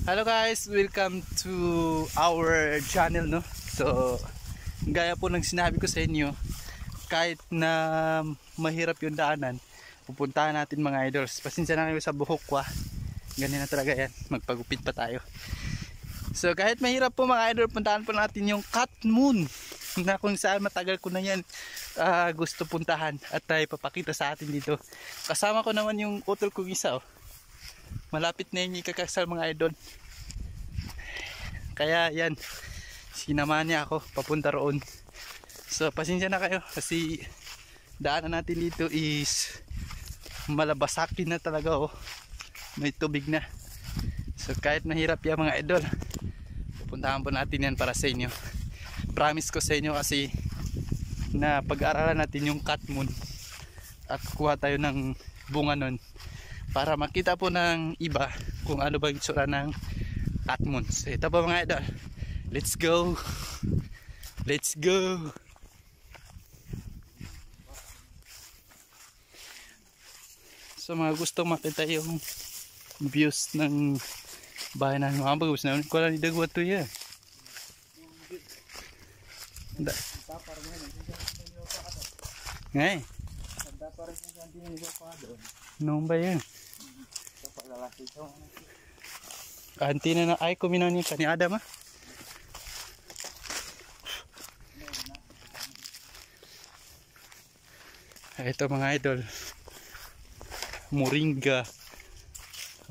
Hello guys, welcome to our channel, no. So gaya po ng sinabi ko sa inyo, kahit na mahirap yung daanan, pupuntahan natin mga idols. Pasensya na kayo sa buhok ko, ganyan na talaga yan, magpagupit pa tayo. So kahit mahirap po mga idol, puntahan po natin yung Cat Moon na kung saan matagal ko na yan gusto puntahan at ipapakita sa atin dito. Kasama ko naman yung utol kong isa, malapit na yung ikakasal mga idol. Kaya yan, sinamahan niya ako papunta roon. So pasensya na kayo kasi daanan natin dito is malabasakin na talaga, may tubig na. So kahit mahirap yan mga idol, pupuntahan po natin yan para sa inyo. Promise ko sa inyo kasi na pag-aaralan natin yung Cat Moon at kuha tayo ng bunga nun para makita po ng iba kung ano ba yung itsura ng Cat Moon. So ito po mga idol, let's go, let's go. So mga gustong makita yung views ng bahay na mga bagus na ko lang idagwa to ya. Ngay. Nung ba yan? Kantina na ay kuminaw niya kani Adam Ito mga idol, moringa.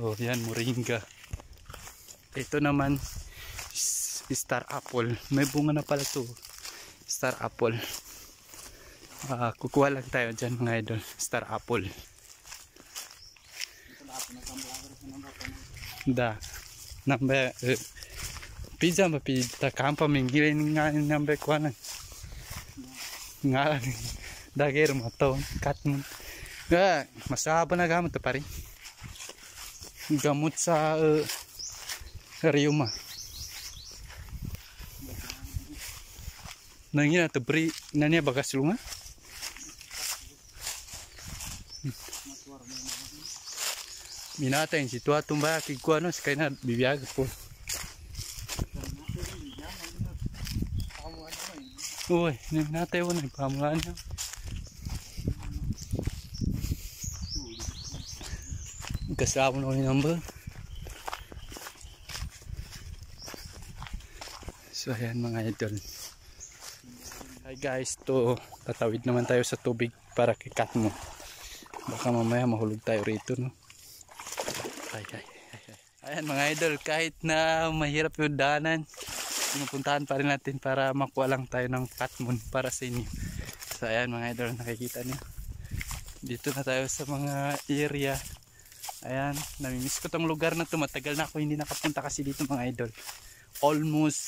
Oh yan, moringa. Ito naman star apple. May bunga na pala to, star apple. Kukuha lang tayo dyan mga idol, star apple. Da number pizza ma pizza kampa mingilin nga number kuanan nga dagger mo to Cat Moon ga masaba na gamot to pare, gamot sa rheuma nangina to bri nanya bagas lunga. Minata yung situa tumba kikuha no sakay na bibiyag po. Uy, minata yun ay pamulaan niya. Kasama na yung number. So ayan mga idol. Hi guys, to tatawid naman tayo sa tubig para kay Cat Moon. Baka mamaya mahulog tayo rito, no. Ayan mga idol, kahit na mahirap yung daanan, pinupuntahan pa rin natin para makuha lang tayo ng Cat Moon para sa inyo. So ayan mga idol, nakikita niyo, dito na tayo sa mga area. Ayan, namimiss ko tong lugar na to, matagal na ako hindi nakapunta kasi dito mga idol. Almost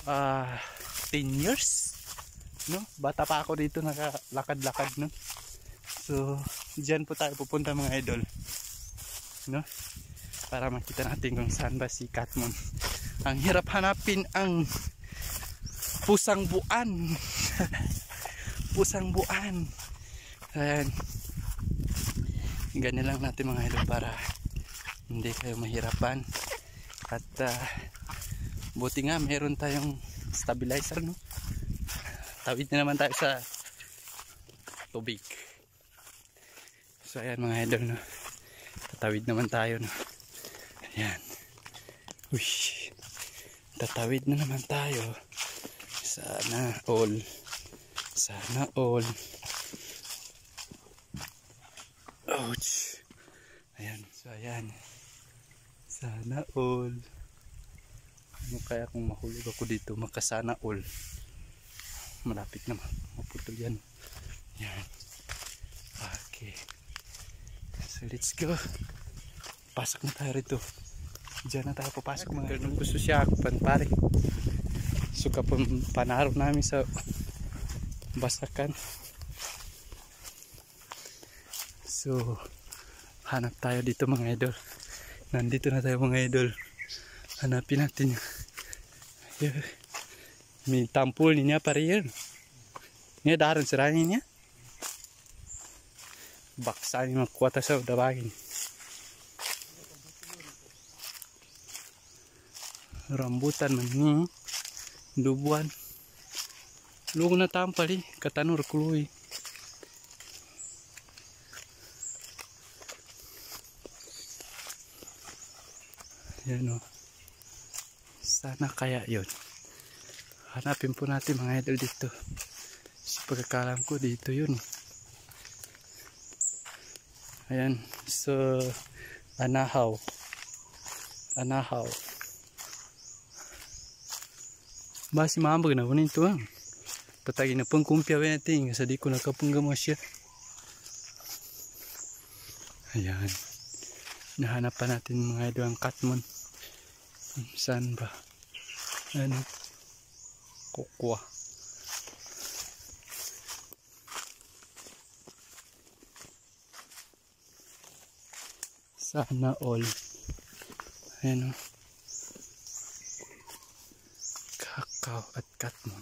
10 years, no? Bata pa ako dito, nakalakad-lakad, no? So dyan po tayo pupunta mga idol, no? Para makita natin kung saan ba si Cat Moon. Ang hirap hanapin ang pusang buwan. Pusang buwan. Ayan, ganyan lang natin mga idol para hindi kayo mahirapan. At buti nga meron tayong stabilizer, no? Tawid na naman tayo sa tubig. So ayan mga idol, no? Tatawid naman tayo, no? Ayan. Uy, tatawid na naman tayo. Sana all. Sana all. Ouch. Ayan. So ayan. Sana all. Ano kaya kung mahulog ako dito? Makasana all. Malapit naman. Maputol yan. Ayan. Okay. So let's go. Pasok na tayo rito. Diyan na tayo papasok mga ganun. Gusto siya ako pare. Suka panaro namin sa basakan. So hanap tayo dito mga idol. Nandito na tayo mga idol. Hanapin natin. May tampul niya pare yan. Ini daran siranya niya. Baksa ni makuha sa dabagin. rambutan man ni dubuan. Lugo na tampal katanor kuluy. Yan o. Sana kaya yun. Hanapin po natin mga idol dito. Sa pagkakalam ko dito yun. Ayan. So, Anahaw. Anahaw. Basi maambag na po nito ang. Patagi na pong kumpya ba natin. Kasi di ko nakapungga mo siya. Ayan. Nahanap pa natin mga idol ang katmon. Saan ba? Ano? Kukwa. Sana all. Ayan o. Kakao at katmon.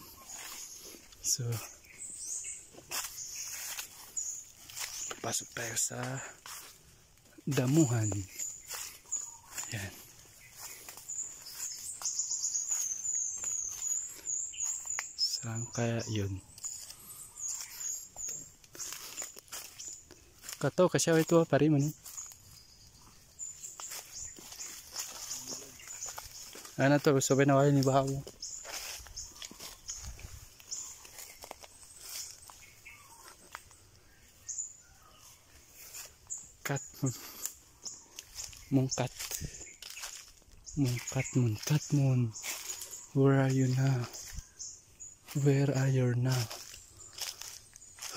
So, pasok tayo sa damuhan. Ayan. Saan kaya yun? Kato kasya ito pari man. Ano to? Sabi na wala ni bahaw. Katmon. Mungkat. Katmon. Where are you now? Where are you now?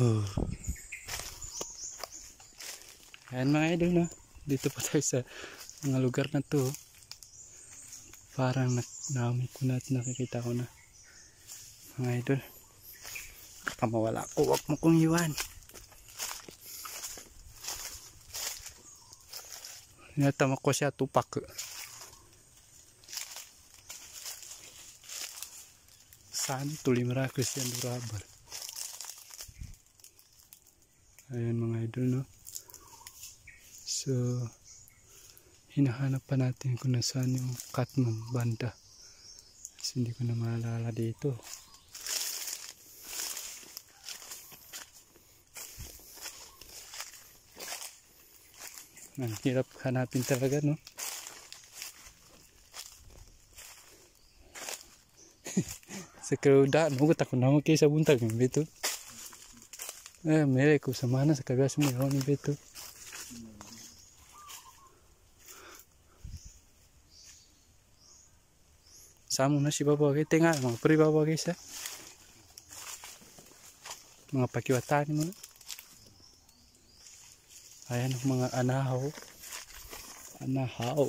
Oh. Ayan mga idol na. Dito pa tayo sa mga lugar na to. Parang naamit ko na at nakikita ko na. Mga idol. Baka mawala ko. Huwag mo kong iwan. Natamak ko siya tupak. Saan tuloy miraculous yan durable. Ayan mga idol no. So hinahanap pa natin kung nasaan yung katmon banda. Kasi hindi ko na maalala dito. Ang hirap hanapin talaga no. Sa kaudaan mo takon na kayo sa buntag ng beto. Mere ko sa mana sa kagas mo yun ng beto. Samo na si babagay. Tenga mga puri babagay sa mga pakiwatan mo na. Ayan mga anahaw. Anahaw.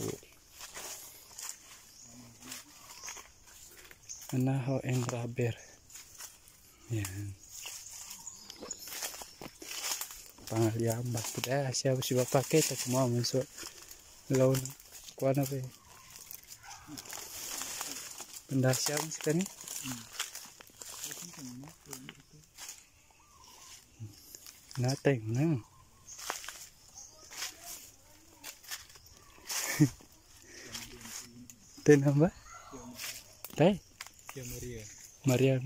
Anahaw and rubber. Yan. Pangalyamba. Kaya siya si bapaket at kumama. So, law na. Kuha na ba eh. Banda siya mo sila ni. Natay mo na. Tenang ba? Tay? Maria.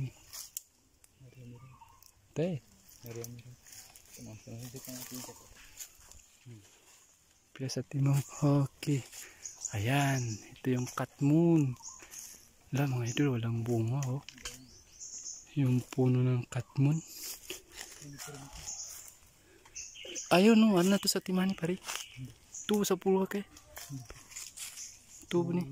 Tay? Biasa timong. Okay. Ayan. Ito yung katmon. Wala mga idol. Walang bunga oh. Yung puno ng katmon. Ayun no. Ano na to sa timani pare? Tubo sa pulo kay. Tubo ni.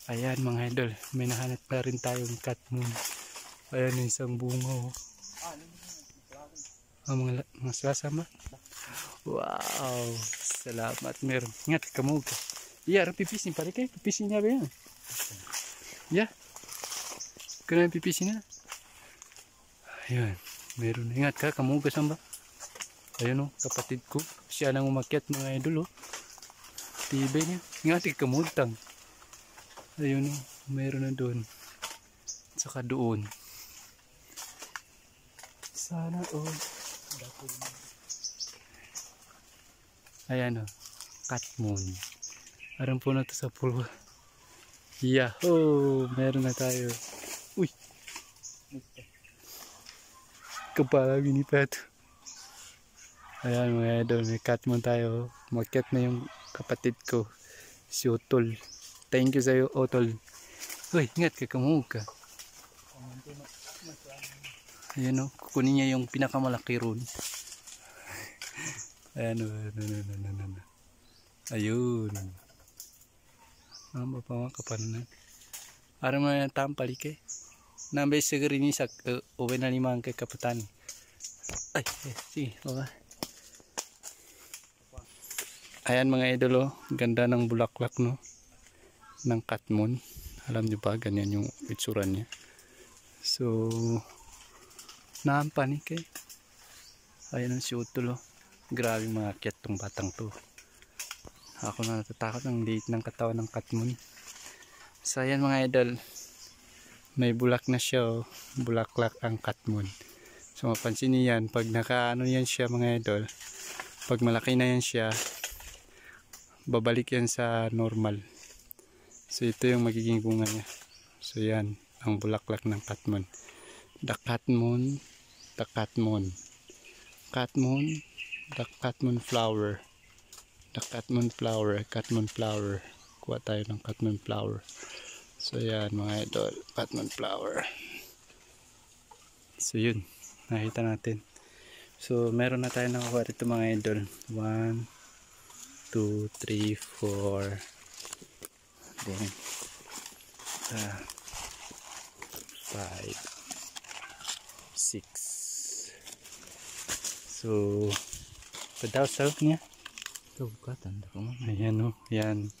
Ayan mga idol, may nahanap pa rin tayong katmon. Ayan yung isang bunga oh. Mga sasama. Wow, salamat meron. Ingat kamu ka. Iya, pipisin pare kay, pipisin niya ba yan? Ya. Kaya pipisin na. Ayan, meron. Ingat ka, kamu ka samba. Ayun oh, kapatid ko. Siya nang umakyat mga idol oh. Tibay niya. Ingat kamutang. Ayun oh, mayroon na doon. Saka doon. Sana oh. Ayan oh, katmon. Parang puno to sa pool. Yahoo! Meron na tayo. Uy! Kapala gini pa ito. Ayan mga idol, may catmon tayo. Makyat na yung kapatid ko, si Otol. Thank you sa'yo, Otol. Uy, ingat ka, kamahog ka. Ayan o, kukunin niya yung pinakamalaki ron. Ayan o, ayun. Ano ba pa mga kapanan? Parang mga tampalik eh. Nambay siguro ni sa uwi na limang kay kapatan. Ay, sige, baba. Ayan mga idol, oh. Ganda ng bulaklak, no? Ng catmon. Alam nyo ba, ganyan yung itsura niya. So, naampanik eh. Ayan ang si Utol, oh. Grabe mga akyat tong batang to. Ako na natatakot ang liit ng katawan ng catmon. So ayan mga idol, may bulak na siya, oh. Bulaklak ang catmon. So mapansin niyo yan, pag nakaano yan siya mga idol, pag malaki na yan siya, babalik yan sa normal. So ito yung magiging bunga niya. So yan ang bulaklak ng catmon. The catmon, the catmon, catmon, the catmon flower, the catmon flower, catmon flower. Kuha tayo ng catmon flower. So yan mga idol, catmon flower. So yun, nakita natin. So meron na tayo nakuha dito mga idol. 1 2, 3, 4, then 5, 6. So padaw sarap niya. Ito bukatan ko mo. Ayan o, yan.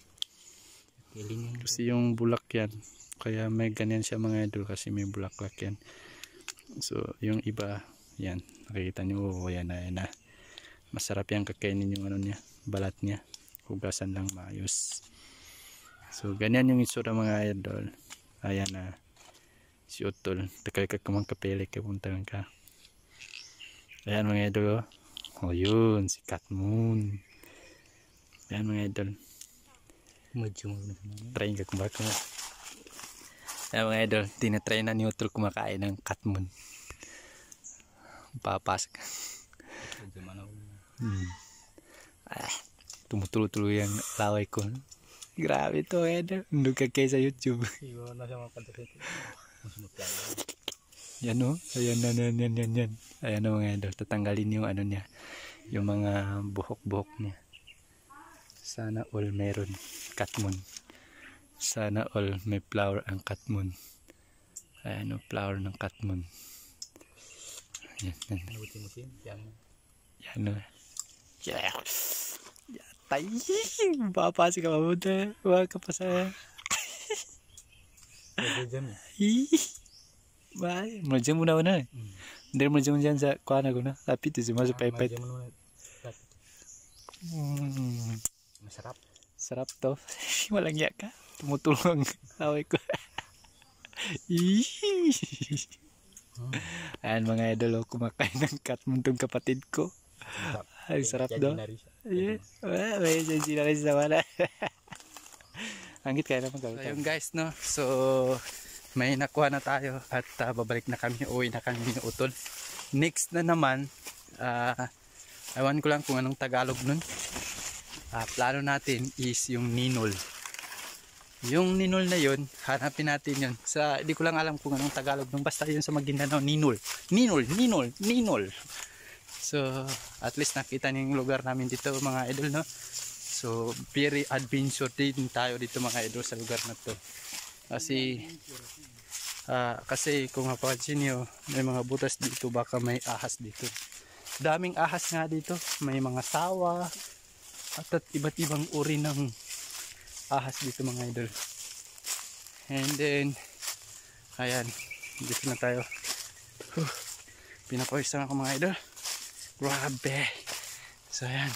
Kasi yung bulak yan, kaya may ganyan siya mga idol, kasi may bulaklak yan. So yung iba, yan, nakikita nyo, yan na. Masarap yan kakainin yung ano niya, balat niya. Hugasan lang maayos. So ganyan yung itsura mga idol. Ayan na, si Utol. Takay ka kumang kapili ka, puntahan ka. Ayan mga idol. O yun, si catmon. Ayan mga idol. Try ka kung baka. Ayan mga idol, tinatry na ni Utol kumakain ng catmon. Papas ka. Tumutulo-tulo yung laway ko. Grabe to idol. Nandun ka kayo sa YouTube. Yan o. Ayan yan. Ayan o mga idol. Tatanggalin yung ano niya. Yung mga buhok-buhok niya. Sana all meron catmon. Sana all may flower ang catmon. Ayan o, flower ng catmon. Yan. Yan o. Yatay. Papasok ka mabuta. Huwag ka pa sa... Bye. Maljam muna na. Hindi maljam dyan sa kuha na ko na. Lapit ito masuk pipet. Masarap. Sarap to. Walang yak ka. Tumutulong away ko. Ayan mga idol, kumakain ng catmon tong kapatid ko. Ay sarap daw. Yeah. May sila sa wala. Angit kaya naman gawin. So, yung guys no. So may nakuha na tayo at babalik na kami, uwi na kami ni Utol. Next na naman, ewan ko lang kung anong Tagalog nun. Plano natin is yung ninol. Yung ninol na yun, hanapin natin yun. Di ko lang alam kung anong Tagalog nun. Basta yun sa Maguindanao, ninol. Ninol. So, at least nakita niyo yung lugar namin dito mga idol, no? So, very adventure din tayo dito mga idol sa lugar na to. Kasi kung mapapansin nyo, may mga butas dito, baka may ahas dito. Daming ahas nga dito. May mga sawa at iba't ibang uri ng ahas dito mga idol. And then, ayan, dito na tayo. Pinapawisan ako mga idol. Grabe. So ayan,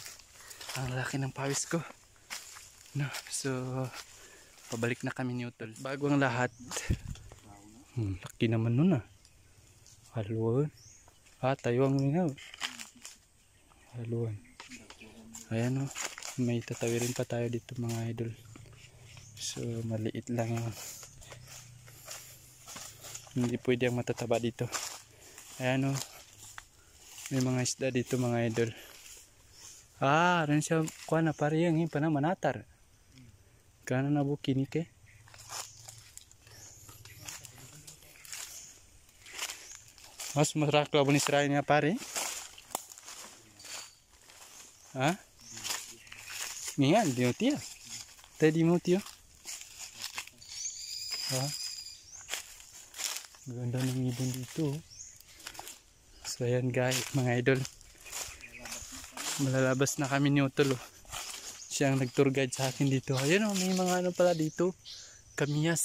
ang laki ng pawis ko. No, so pabalik na kami ni Utol. Bago ang lahat, laki naman nun haluan. Tayo ang mingaw. Haluan. Ayan o, may tatawirin pa tayo dito mga idol. So maliit lang yun. Hindi pwede ang matataba dito. Ayan o. May mga isda dito mga idol. Rin siya kuha na pare yung pa na manatar. Kana na bukini ke. Mas marak lang ni Israel niya pare. Ha? Ngayon, di mo tiya. Tayo di mo tiyo. Ha? Ganda ng ibon dito. So ayan guys, mga idol. Malalabas na kami ni Utol. Siya ang nag-tour guide sa akin dito. Ayan o, may mga ano pala dito. Kamyas.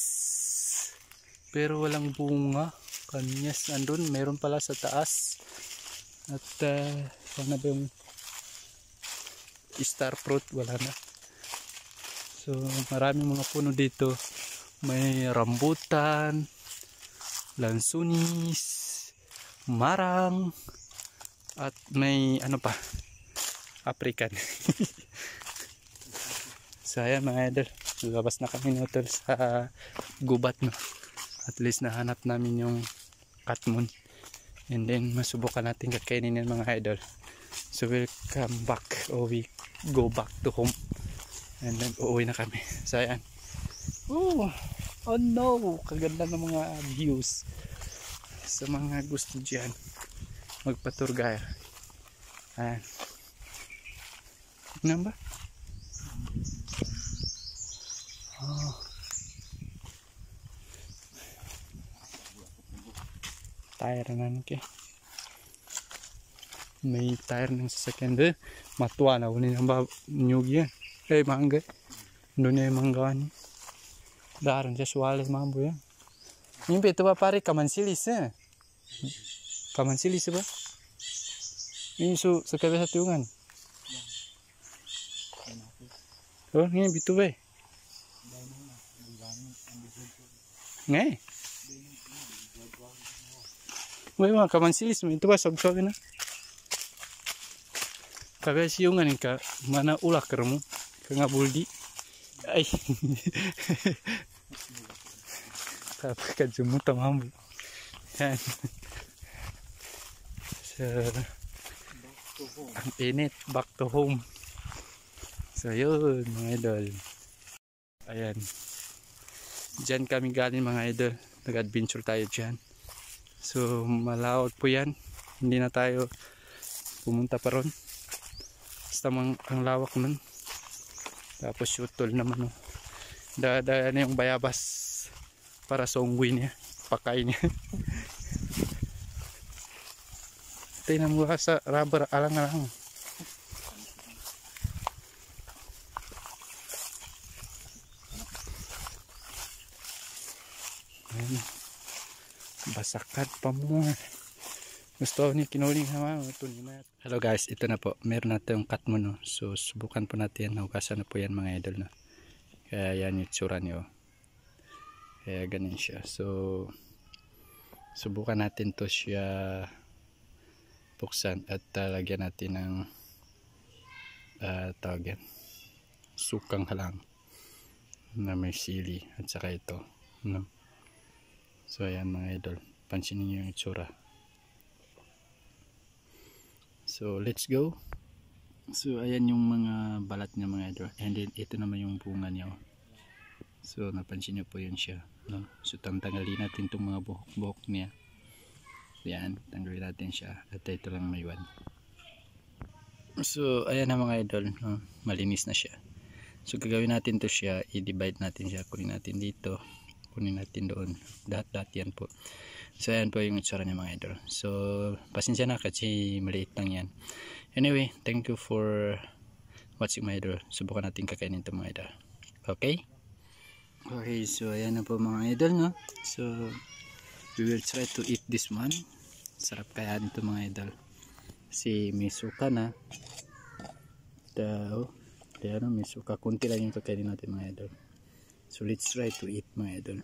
Pero walang bunga. Kamyas andun, meron pala sa taas. At sana ba yung star fruit, wala na. So marami mga puno dito. May rambutan, lansunis, marang, at may ano pa, African. So ayan mga idol, labas na kami notol sa gubat, no. At least nahanap namin yung katmon. And then masubukan natin kakainin yan mga idol. So we'll come back, or we go back to home. And then uuwi na kami. So ayan. Oh no, kaganda ng mga views. Sa mga gusto dyan magpa-tour guide. Ayan. Tignan ba? Oh. Tire na nake. May tire ng sasakyan doon. Matuwa na unin ang nyugi yan. Mangga. Doon yung mangga niya. Daran siya suwalas mambo yan. Yung ito ba pare kamansilis eh. Kamansilis ba? Yung sa kabisa tiungan. Oh, ngayon bito ba eh. Ngay. May mga kamansilis mo. Ito ba sab-sabi na? Kabisa tiungan ka. Mana ulak ka mo. Nga buldi. Ay. Tapos kajumuta mambo. Yan. So, ang init. Back to home. So yun mga idol. Ayan. Diyan kami galing mga idol. Nag-adventure tayo dyan. So malawak po yan. Hindi na tayo pumunta pa ron. Basta ang lawak nun. Tapos Utol naman. Dada na yung bayabas para sa unggoy niya. Pakain niya. Tingnan mo sa rubber alang-alang. Basakan pa mo. Gusto ni kinuling sama. Hello guys, ito na po. Meron natin yung katmon, no? So subukan po natin. Hugasan na po yan mga idol, no? Kaya yan yung tsura niyo. Kaya ganun siya. So subukan natin to siya buksan at lagyan natin ng tawag yan, sukang halang na may sili at saka ito, no? So ayan mga idol, pansinin niyo yung itsura. So let's go. So ayan yung mga balat niya mga idol, and then ito naman yung bunga niya. So napansin niyo po yun siya, no? So tanggalin natin itong mga buhok niya. Yan, tanggalin natin siya at ito lang may one. So ayan na mga idol, no? Malinis na siya. So gagawin natin to siya, i-divide natin siya, kunin natin dito, kunin natin doon, lahat yan po. So ayan po yung itsura niya mga idol. So pasensya na kasi maliit lang yan. Anyway, thank you for watching my idol. Subukan natin kakainin ito mga idol. Okay? Okay, so ayan na po mga idol, no? So we will try to eat this one. Sarap kaya nito mga idol. Kasi may suka na. May suka. Kunti lang yung kakainin natin mga idol. So let's try to eat mga idol.